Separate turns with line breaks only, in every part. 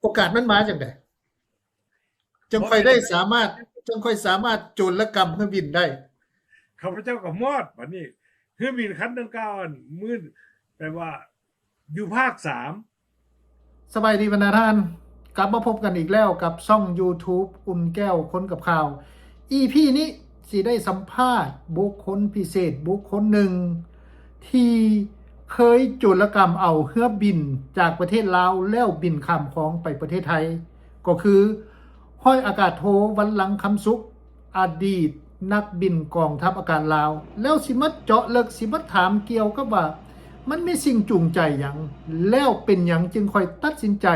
อกาสมันมาจังได๋จังค่อยได้สามารถจังค่อยสามารถโจรกรรมเครื่องบินได้
ข้าพเจ้าก็มอดบัดนี้เครื่องบินคันดังกล่าวมื้อแต่ว่าอยู่ภาค3
สบายดีบรรดาท่านกลับมาพบกันอีกแล้วกับช่อง YouTube อุ่นแก้วคนกับข่าว EP นี้สิได้สัมภาษณ์บุคคลพิเศษบุคคลหนึ่งที่เคยโจรกรรมเอาเครื่องบินจากประเทศลาวแล้วบินข้ามของไปประเทศไทย ก็คือห้อยอากาศโทวัลลังคำสุขอดีตนักบินกองทัพอากาศลาว แล้วสิมาเจาะลึกสิมาถามเกี่ยวกับว่ามันมีสิ่งจูงใจหยังแล้วเป็นหยังจึงค่อยตัดสินใจ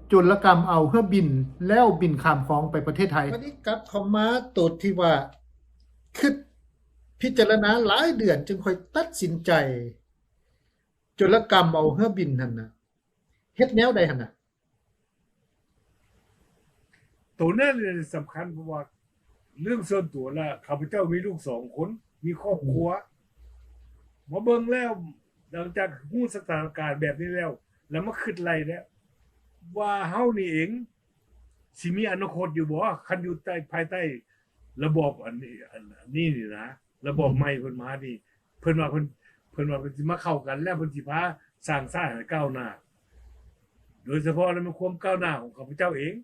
โจรกรรมเอาเครื่องบินแล้วบินข้ามของไปประเทศไทยวันนี้กลับเข้ามาตดที่ว่าคิดพิจารณาหลายเดือนจึงค่อยตัดสินใจโจรกรรมเอาเครื่องบินนั่นน่ะเฮ็ดแนวใดหั่นน่ะ
ตัวนั้นเนี่ยสำคัญเพราะว่าเรื่องส่วนตัวละข้าพเจ้ามีลูก2คนมีครอบครัวมาเบิ่งแล้วหลังจากฮู้สถานการณ์แบบนี้แล้วมาคิดไล่แล้วว่าเฮานี่เองสิมีอนาคตอยู่บ่คันอยู่ใต้ภายใต้ระบอบอันนี้นี่นะระบอบใหม่เพิ่นมานี่เพิ่นว่าเพิ่นสิมาเข้ากันแล้วเพิ่นสิพาสร้างชาติให้ก้าวหน้าโดยเฉพาะแล้วมันความก้าวหน้าของข้าพเจ้าเอง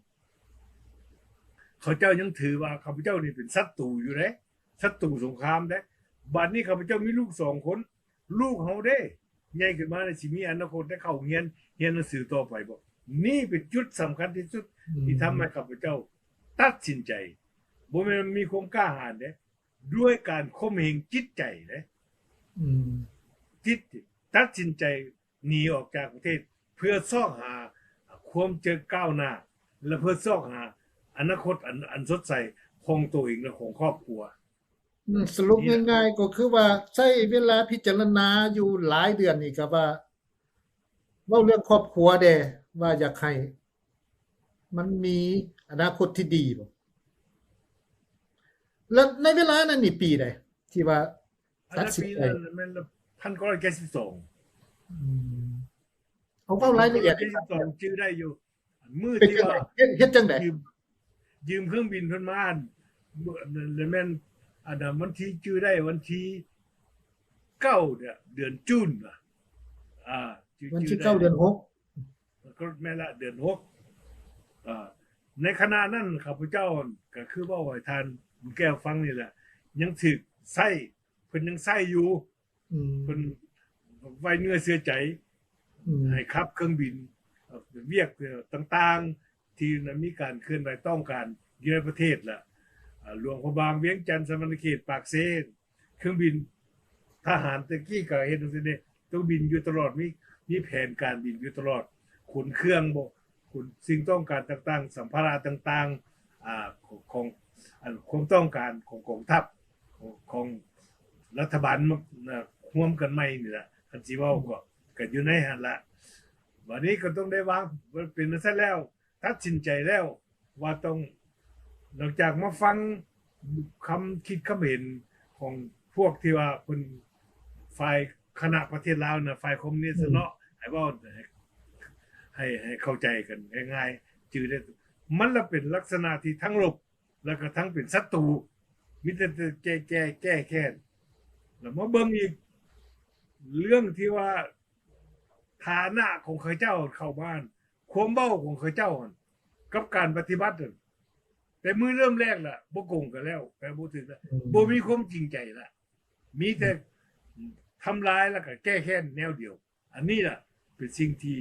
เขาเจ้ายังถือว่าข้าพเจ้านี่เป็นศัตรูอยู่เด้ศัตรูสงครามเด้บัดนี้ข้าพเจ้ามีลูก2คนลูกเฮาเด้ใหญ่ขึ้นมาสิมีอนาคตได้เข้าเรียนหนังสือต่อไปบ่นี่เป็นจุดสำคัญที่สุดที่ทำให้ข้าพเจ้าตัดสินใจบ่แม่นมีความกล้าหาญเด้ด้วยการข่มเหงจิตใจเด้จิตตัดสินใจหนีออกจากประเทศเพื่อซอกหาความเจริญก้าวหน้าและเพื่อซอกหาอนาคตอันสดใสของตัวเองและของครอบครัว
สรุปง่ายๆก็คือว่าใช้เวลาพิจารณาอยู่หลายเดือนนี่ก็ว่าเว้าเรื่องครอบครัวแด้ว่าอยากให้มันมีอนาคตที่ดีบ่แล้วในเวลานั้นนี่ปีใดที่ว่า
อันนั้นปี
ตัดสินใจ
นั้นมัน1972
อืมเอาเว้ารายละเอียดให้ฟัง
1972ชื่อได้อยู่มื้อ
เป็น
ที่ว่า
จังได๋เฮ็ดจังได๋
ยืมเครื่องบินเพิ่นมาแล้วแม่นอันนั้นวันที่ชื่อได้วันที่9เนี่ยเดือนจุนว่ะอ่า
วันที่
ชื่อได้
9เดือน6
ก็แม่นละเดือน6อ่าในขณะนั้นข้าพเจ้าก็คือเว้าให้ท่านแก้วฟังนี่แหละยังถูกใช้เพิ่นยังใช้อยู่
อื
เพิ่น
ม
ไว้เนื้อเชื่อใจ
อืม
ให้ขับเครื่องบินเวียกต่างๆที่มีการเคลื่อนไหวต้องการอยู่ในประเทศล่ะหลวงพระบางเวียงจันทร์สมณเขตปากเซเครื่องบินทหารตะกี้ก็เฮ็ดจังซี่เด้ต้องบินอยู่ตลอดมีแผนการบินอยู่ตลอดขนเครื่องบ่ขนสิ่งต้องการต่างๆสัมภาระต่างๆของความต้องการของกองทัพของรัฐบาลร่วมกันใหม่นี่ล่ะคันสิเว้าก็อยู่ในหั่นล่ะบัดนี้ก็ต้องได้วางเป็นซะแล้วตัดสินใจแล้วว่าต้องหลังจากมาฟังคำคิดคำเห็นของพวกที่ว่าเพิ่นฝ่ายคณะประเทศลาวน่ะฝ่ายคอมมิวนิสต์เนาะให้เว้าให้เข้าใจกันง่ายๆจื่อได้มันละเป็นลักษณะที่ทั้งลบแล้วก็ทั้งเป็นศัตรูมีแต่แก้แค้นแล้วมาเบิ่งอีกเรื่องที่ว่าฐานะของเขาเจ้าเข้าบ้านความเบ้าของเขาเจ้ากับการปฏิบัติแต่มือเริ่มแรกล่ะบ่โกงกันแล้วแปลบ่ถึงแล้วบ่มีความจริงใจละมีแต่ทำลายแล้วก็แก้แค้นแนวเดียวอันนี้ล่ะเป็นสิ่งที่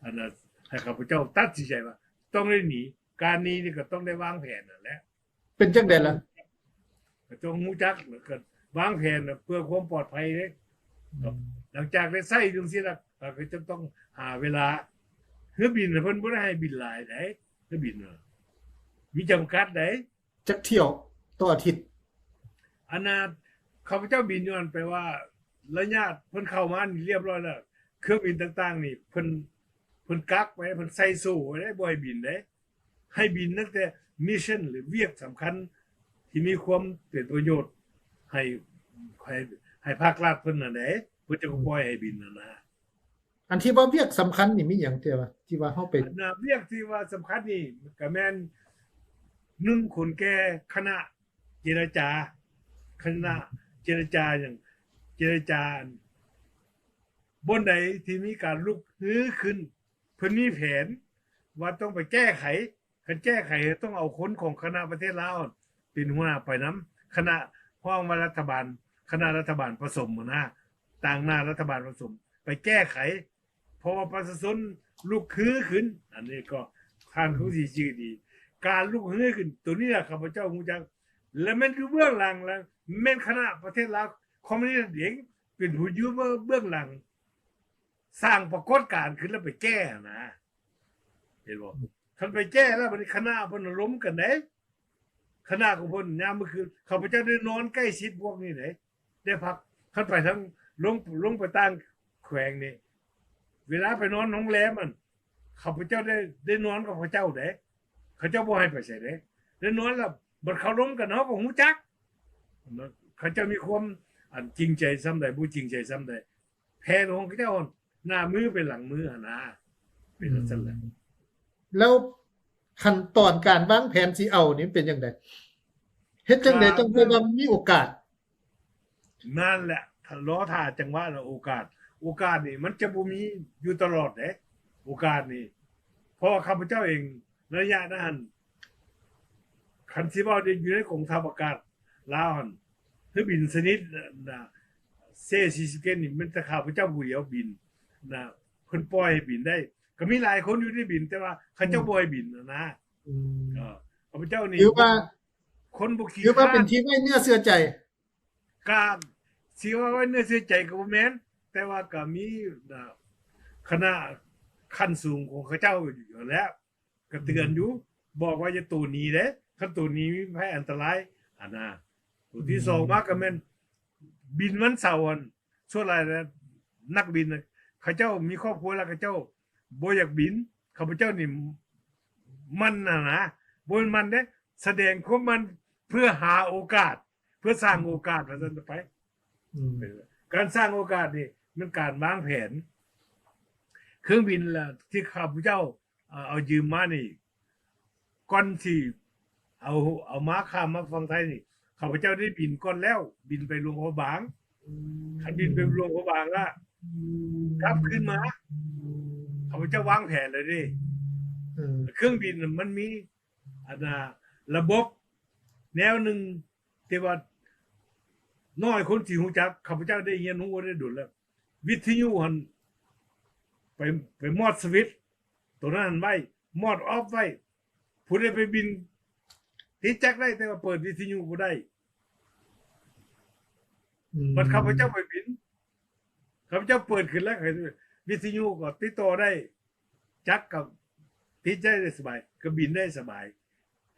อันน่ะให้ข้าพเจ้าตัดสินใจว่าต้องได้หนีการหนีนี่ก็ต้องได้วางแผนนั่นแหละ
เป็นจังได๋ล่ะ
ก็ต้องรู้จักแล้วก็วางแผนเพื่อความปลอดภัยเด้หลังจากได้ใช้จังซี่ล่ะก็จะต้องหาเวลาเครื่องบินเพิ่นบ่ได้ให้บินหลายเด้เครื่องบินมีจำกัดเด้
จักเที่ยวต่ออาทิตย์
อันน่ะข้าพเจ้าบินย้อนไปว่าระยะเพิ่นเข้ามานี่เรียบร้อยแล้วเครื่องบินต่างๆนี่เพิ่นกักไว้เพิ่นใส่โซ่ไว้ได้บ่ให้บินเด้ให้บินตั้งแต่มิชชั่นหรือเวียกสำคัญที่มีความเป็นประโยชน์ให้ให้ภาครัฐเพิ่นน่ะเด้เพิ่นจะปล่อยให้บินน่ะนะ
อันที่ว่าเวียกสำคัญนี่มีหยังเที่ว่าที่ว่าเฮาไป
อันน่ะเรียกที่ว่าสำคัญนี่ก็แม่น1คนแก่คณะเจรจาคณะเจรจาอย่างเจรจาบนใดที่มีการลุกฮือขึ้นเพิ่นมีแผนว่าต้องไปแก้ไขคันแก้ไขต้องเอาคนของคณะประเทศลาวเป็นหัวหน้าไปนำคณะเพราะว่ารัฐบาลคณะรัฐบาลผสมนะต่างหน้ารัฐบาลผสมไปแก้ไขเพราะว่าประชาชนลุกฮือขึ้นอันนี้ก็ทางเขาสิชื่อดี การลุกฮือขึ้นตัวนี้ข้าพเจ้าฮู้จักและแม่นคือเบื้องหลังแล้วแม่นคณะประเทศลาวคอมมิวนิสต์เองเป็นผู้อยู่เบื้องหลัง สร้างปรากฏการณ์ขึ้นแล้วไปแก้นะเห็นบ่คันไปแก้แล้วบัดนี้คณะเพิ่นล้มกันเด้คณะของเพิ่นยามมื้อคืนข้าพเจ้าได้นอนใกล้ชิดพวกนี้เด้ได้พักคันไปทั้งลงไปต่างแขวงนี่เวลาไปนอนโรงแรมมันข้าพเจ้าได้นอนกับเขาเจ้าเด้เขาเจ้าบ่ให้ไปไสเด้ได้นอนแล้วบัดเขาล้มกันเฮาก็ฮู้จักเขาเจ้ามีความอันจริงใจซำใดบ่จริงใจซำใดแผนของเขาเจ้าหน้ามือเป็นหลังมือหั่นนะเป็นจังซั่นแหละ
แล้วขั้นตอนการวางแผนสิเอานี่เป็นจังไดเฮ็ดจังไดจังเพื่อว่ามีโอกาส
นั่นแหละถ้ารอท่าจังหวะแล้วโอกาสนี่มันจะบ่มีอยู่ตลอดเด้โอกาสนี่เพราะว่าข้าพเจ้าเองระยะนั้นคันสิเว้าได้อยู่ในกองทัพอากาศลาวหั่นคือบินชนิดน่ะเซ47นี่มันแต่ข้าพเจ้าผู้เดียวบินนะเพิ่นปล่อยให้บินได้ ก็มีหลายคนอยู่ที่บินแต่ว่าเขาเจ้าบ่ให้บินนะ
อืม
ข้าพเจ้านี่
ถือว่า
คนบ่ขี้
ถือว่า
ค
เป็
ร้าน น
ที่ไว้เนื้อเชื่อใจ
การสิว่าไว้เนื้อเชื่อใจก็บ่แม่นแต่ว่าก็มีคณะขั้นสูงของเขาเจ้าอยู่แล้วก็เตือนอยู่บอกว่าอย่าตัวหนี้เด้คันตัวหนี้มีภัยอันตรายอันน่ะตัวที่สองมาก็แม่นบินวันเสาร์อันส่วนหลายแล้วนักบินน่ะเขาเจ้ามีครอบครัวแล้วเขาเจ้าบ่อยากบินข้าพเจ้านี่มันน่ะนะบ่มันเด้แสดงความมันเพื่อหาโอกาส เพื่อสร้างโอกาสว่าซั่นไป
อืม
การสร้างโอกาสนี่มันการวางแผน เครื่องบินล่ะที่ข้าพเจ้าเอายืมมานี่ก่อนที่เอามาข้ามมาฝั่งไทยนี่ข้าพเจ้าได้บินก่อนแล้วบินไปหลวงพระบางคันบินไปหลวงพระบางละกลับขึ้นมาข้าพเจ้าวางแผนเลยดิ
อืม
เครื่องบินน่ะมันมีอันน่ะระบบแนวหนึ่งที่ว่าน้อยคนสิฮู้จักข้าพเจ้าได้เรียนรู้ได้ดุลแล้ว วิทยุหันไปมอดสวิตช์ตัวนั้นไว้มอดออฟไว้ผู้ใดไปบินติดจักได้แต่ว่าเปิดวิทยุบ่ได้
อืม
บัดข้าพเจ้าไปบินข้าพเจ้าเปิดขึ้นแล้ววิทยุก็ติดต่อได้จักกับติดได้สบายก็บินได้สบาย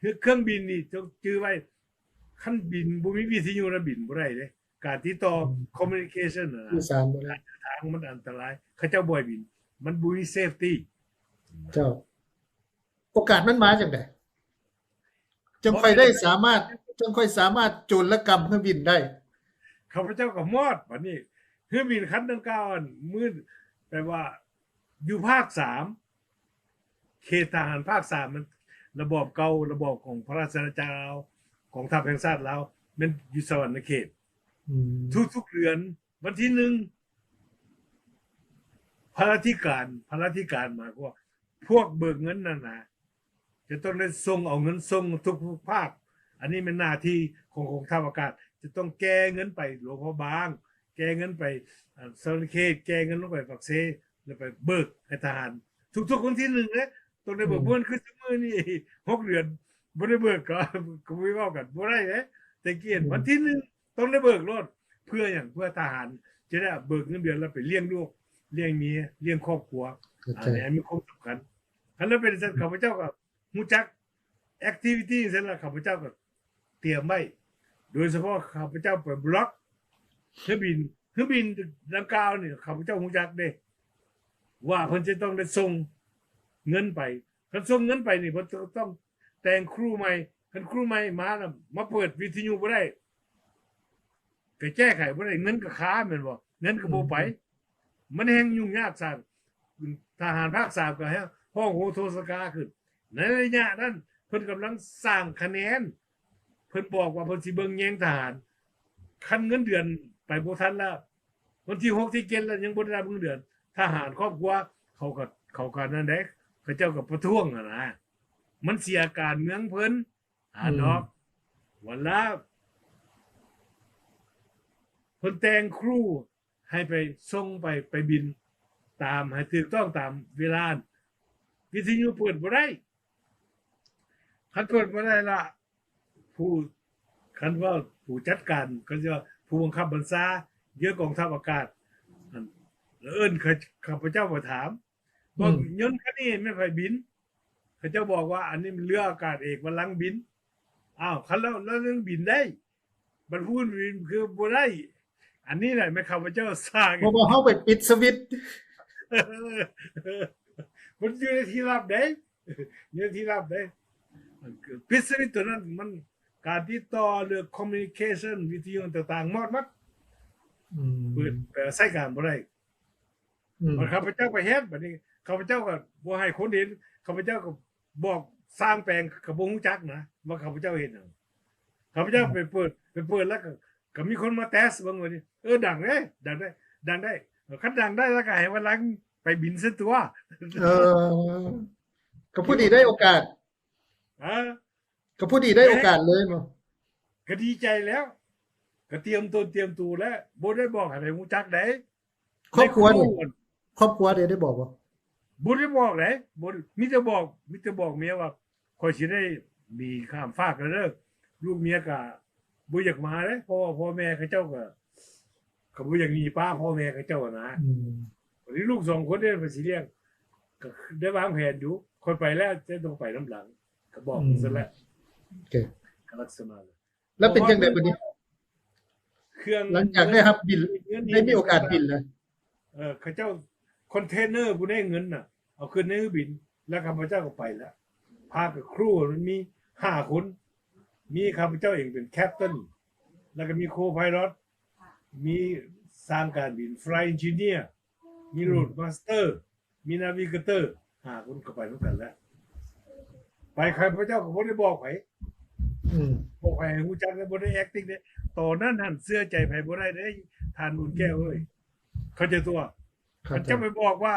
คือเครื่องบินนี่ต้องจื้อไว้คันบินบ่มีวิทยุแล้วบินบ่ได้เด้การติดต่อคอมมิวนิเคชันน่ะนะ
สื่อสารบ่ได้
ทางมันอันตรายเขาเจ้าบ่ให้บิน มันบ่มีเซฟตี้
เจ้า โอกาสมันมาจังไดจังค่อยได้สามารถจังค่อยสามารถโจรกรรมเครื่องบินได้
ข้าพเจ้าก็มอดบัดนี้เครื่องบินคันดังกล่าวอันมื้อแปลว่าอยู่ภาค3เขตทหารภาค3มันระบอบเก่าระบอบของพระราชอาณาจักรลาวของทัพแห่งชาติลาวมันอยู่สวรรณเขต
อืม
ทุกๆเดือนวันที่1พระราธิการมาว่าพวกเบิกเงินนั่นน่ะจะต้องได้ส่งเอาเงินส่งทุกภาค อันนี้เป็นหน้าที่ของทัพอากาศ จะต้องแก้เงินไปหลวงพระบาง แก้เงินไปสวรรณเขตแก้เงินลงไปปักเซแล้วไปเบิกให้ทหารทุกๆคนที่1นะต้องได้เบิกเงินคือมื้อนี้6 เดือนบ่ได้เบิกก็บ่เว้ากันบ่ได้เด้แต่เกียรติวันที่1ต้องได้เบิกโลดเพื่อหยังเพื่อทหารจะได้เบิกเงินเดือนแล้วไปเลี้ยงลูกเลี้ยงเมียเลี้ยงครอบครัว
เข้าใจ
อันนี้มีความสำคัญคันนั้นเป็นสันข้าพเจ้าก็ฮู้จักแอคทิวิตี้ซั่นล่ะข้าพเจ้าก็เตรียมไว้โดยเฉพาะข้าพเจ้าไปบล็อกเครื่องบินดังกล่าวนี่ข้าพเจ้าฮู้จักเด้ว่าเพิ่นจะต้องได้ส่งเงินไปคันส่งเงินไปนี่เพิ่นต้องแต่งครูใหม่คันครูใหม่มาน่ะมาเปิดวิทยุบ่ได้ก็แก้ไขบ่ได้เงินก็ค้าแม่นบ่เงินก็บ่ไป มันแฮงยุ่งยากซั่น ทหารภาค3ก็ให้ห้องโหโทสกาขึ้นในระยะนั้นเพิ่นกำลังสร้างคะแนนเพิ่นบอกว่าเพิ่นสิเบิ่งแยงทหารคันเงินเดือนไปบ่ทันแล้ววันที่6ที่7แล้วยังบ่ได้รับเงินเดือนทหารครอบครัวเขาก็นั่นเด้เขาเจ้าก็ประท้วงนะมันเสียการเมืองเพิ่นเนาะวันละเพิ่นแต่งครูให้ไปส่งไปบินตามให้ถูกต้องตามเวลาวิทยุเปิดบ่ได้คันเปิดบ่ได้ละผู้คันว่าผู้จัดการก็จะผู้บังคับบัญชาเยอะกองทัพอากาศแล้วเอิ้นข้าพเจ้าก็ถามว่ายนต์คันนี้ไม่ไปบินเขาเจ้าบอกว่าอันนี้มันเรืออากาศเอกมันลังบินอ้าวคันแล้วเรื่องบินได้มันพูดบินคือบ่ได้อันนี้แหละแม่ข้าพเจ้าสร้าง
เพราะว่าเฮาไปปิดสวิตช์
มันอยู่ในที่ลับได้อยู่ในที่ลับได้ปิดสวิตช์ตัวนั้นมันการติดต่อเรื่อง communication วิทยุต่างๆหมดเปิดใช้การบ่ได้มันข้าพเจ้าไปเฮ็ดบัดนี้ข้าพเจ้าก็บ่ให้คนเห็นข้าพเจ้าก็บอกสร้างแปลงก็บ่ฮู้จักนะว่าข้าพเจ้าเฮ็ดหยังข้าพเจ้าไปเปิดแล้วก็มีคนมาเทสเบิ่งว่านี่ดังได้คันดังได้แล้วก็ให้วันหลังไปบินซะตัว
เออก็ผู้ดีได้โอกาส ก็ผู้ดีได้โอกาสเลยบ่
ก็ดีใจแล้วก็เตรียมตัวแล้วบ่ได้บอกให้ไปฮู้จักได้
ครอบครัวนี่ครอบครัวได้บอกบ่
บ่ได้บอกได้บ่มีแต่บอกเมียว่าข่อยสิได้มีข้ามฟากแล้วเด้อลูกเมียก็บ่อยากมาเด้เพราะว่าพ่อแม่เขาเจ้าก็บ่อยากหนีป้าพ่อแม่เขาเจ้านะวันนี้ลูก2คนเนี่ยไปสิเลี้ยงก็ได้วางแผนอยู่ค่อยไปแล้วจะต้องไปน้ำหลังก็บอกซะแล้ว
โอเค
ก็ลักษณะ
แล้วเป็นจังได๋บัดนี้
เครื่อง
หลังจากได้รับบิลได้มีโอกาสบินแล้ว
เขาเจ้าคอนเทนเนอร์ผู้ได้เงินน่ะเอาขึ้นในเครื่องบินแล้วข้าพเจ้าก็ไปแล้วพากับครูมันมี5คนมีข้าพเจ้าเองเป็นแคปตันแล้วก็มีโคไพลอตมีสร้างการบินไฟล์เอนจิเนียร์มีโรดมาสเตอร์มีนาวิเกเตอร์5คนก็ไปด้วยกันแล้วไปข้าพเจ้าก็บ่ได้บอกไผบอกไผให้ฮู้จักแล้วบ่ได้แอคติ้งเด้ตอนนั้นหันเสื้อใจไผบ่ได้เด้ทานอุ่นแก้วเอ้ยเขาจะตัวเขาจะไปบอกว่า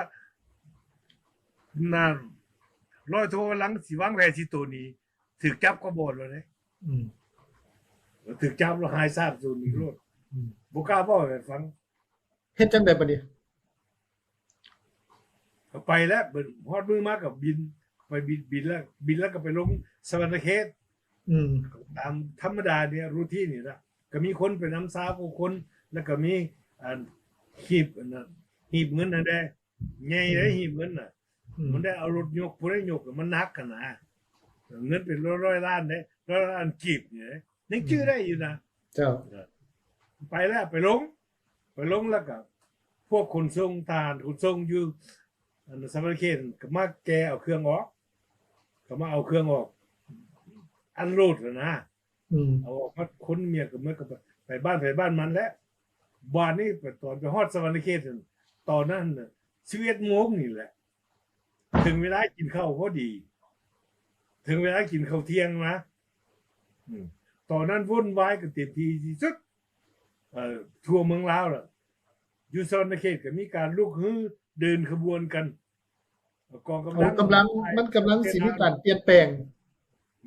นั่นร้อยโทหลังสิวางแผนสิตัวนี้ถูกจับก็บ่แล้วเด้ถูกจับแล้วหายทราบสูญอีกโลดบ่กล้าบอกให้ฟัง
เฮ็ดจังได๋บัดนี้
ก็ไปแล้วฮอดมือมากับบินไปบินแล้วก็ไปลงสวรรคเขตตามธรรมดาเนี่ยรูทีนนี่ล่ะก็มีคนไปนำซาผู้คนแล้วก็มีหีบเงินนั่นแหละใหญ่ได้หีบเงินน่ะมันได้เอารถยกผู้ได้ยกมันหนักกันนะเงินเป็นร้อยล้านเด้100 ล้านกีบเนี่ยยังชื่อได้อยู่นะ
เจ้า
ไปแล้วไปลงแล้วก็พวกขนส่งทหารขนส่งอยู่สวรรคเขตก็มาแกเอาเครื่องออกก็มาเอาเครื่องออกอันโหลดแล้วนะเอาออกมาคนเมียก็มันก็ไปบ้านมันแล้วบ้านนี้ตอนไปฮอดสวรรคเขตตอนนั้นน่ะ11 โมงนี่แหละถึงเวลากินข้าวพอดีถึงเวลากินข้าวเที่ยงนะตอนนั้นวุ่นวายก็เต็มที่ที่สุดทั่วเมืองลาวล่ะอยู่สวรรคเขตก็มีการลุกฮือเดินขบวนกันกองกำลัง
มันกำลังสิมีการเปลี่ยนแปลง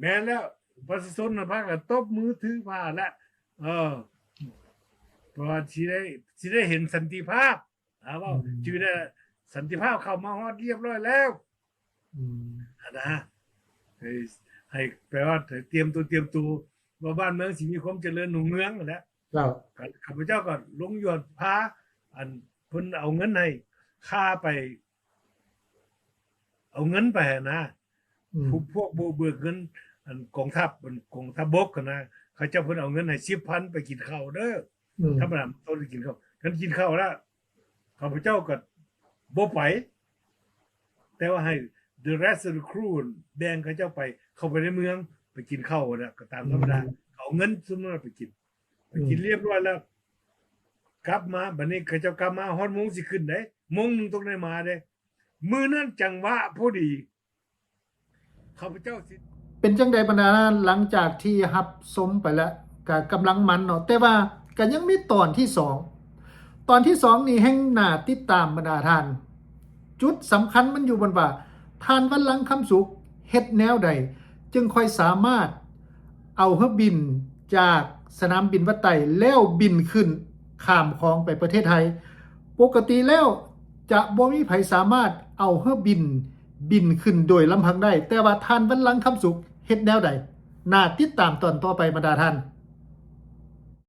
แม้แล้วประชาชนน่ะพากันตบมือถือผ้าแล้วเพราะสิได้เห็นสันติภาพว่าชีวิตสันติภาพเข้ามาฮอดเรียบร้อยแล้วนะให้แปลว่าเตรียมตัวว่าบ้านเมืองสิมีความเจริญรุ่งเรืองนั่นแหละข้าพเจ้าก็ลงหยดพาอันเพิ่นเอาเงินให้ค่าไปเอาเงินไปนะพวกเบิกเงินอันกองทัพบกนะเขาเจ้าเพิ่นเอาเงินให้ 10,000 ไปกินข้าวเด้อธรรมดาต้องกินข้าวกันกินข้าวแล้วข้าพเจ้าก็บ่ไปแต่ว่าให้ the rest of the crew แบ่งเขาเจ้าไปเข้าไปในเมืองไปกินข้าวน่ะก็ตามธรรมดาเอาเงินซุมนั้นไปกินเรียบร้อยแล้วกลับมาบัดนี้เขาเจ้ากลับมาฮอดโมงสิขึ้นได้โมงนึงต้องได้มาเด้ มือนั้นจังหวะพอดีข้าพเจ้าสิ
เป็นจังใดบรรดาท่านหลังจากที่รับสมไปแล้วก็กำลังมันเนาะแต่ว่าก็ยังมีตอนที่สองตอนที่สองนี่แห่งหน้าติดตามบรรดาท่าน จุดสำคัญมันอยู่บนว่าท่านวันหลังคำสุขเฮ็ดแนวใด จึงค่อยสามารถเอาเฮอบินจากสนามบินวัดไต่แล้วบินขึ้นข้ามคลองไปประเทศไทย ปกติแล้วจะบ่มีไผสามารถเอาเฮอบินขึ้นโดยลำพังได้ แต่ว่าท่านวันหลังคำสุขเฮ็ดแนวใดน่าติดตามตอนต่อไปบรรดาท่าน